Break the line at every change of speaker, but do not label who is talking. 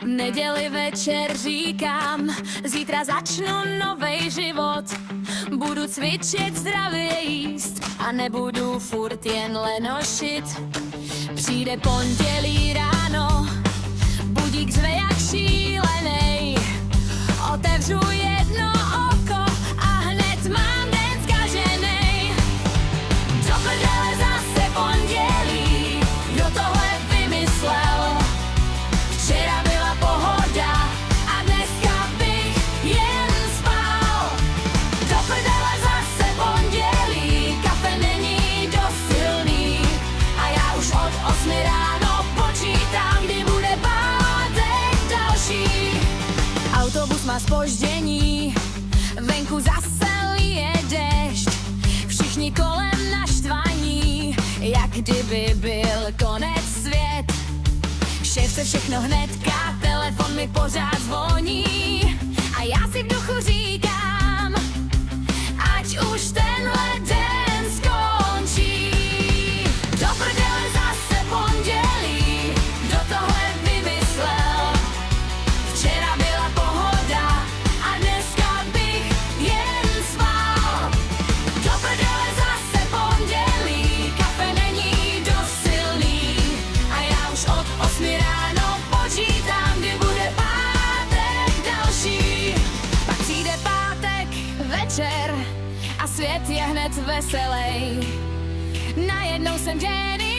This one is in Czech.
V neděli večer říkám, zítra začnu novej život. Budu cvičit, zdravě jíst a nebudu furt jen lenošit. Přijde pondělí ráno, budík zve jak šílenej. Otevřu jedno oko a hned mám den zkaženej. Do prdele zase pondělí, kdo tohle vymyslel? Včera byla pohoda a dneska bych jen spal. Do prdele zase pondělí, kafe není dost silný a já už od 8 ráno počítám, kdy bude pátek další. Autobus má zpoždění, venku zase lije déšť. Všichni kolem naštvaní, jak kdyby byl konec svět. Šéf se všechno hnedka, telefon mi pořád zvoní a já si v duchu říkám, ať už tenhle den skončí. Do prdele zase pondělí, kdo tohle vymyslel? Včera byla pohoda a dneska bych jen spal. Do prdele zase pondělí, kafe není dost silný a já už od 8 ráno počítám, kdy bude pátek další. Pak přijde pátek večer a svět je hned veselej. Najednou jsem Jenny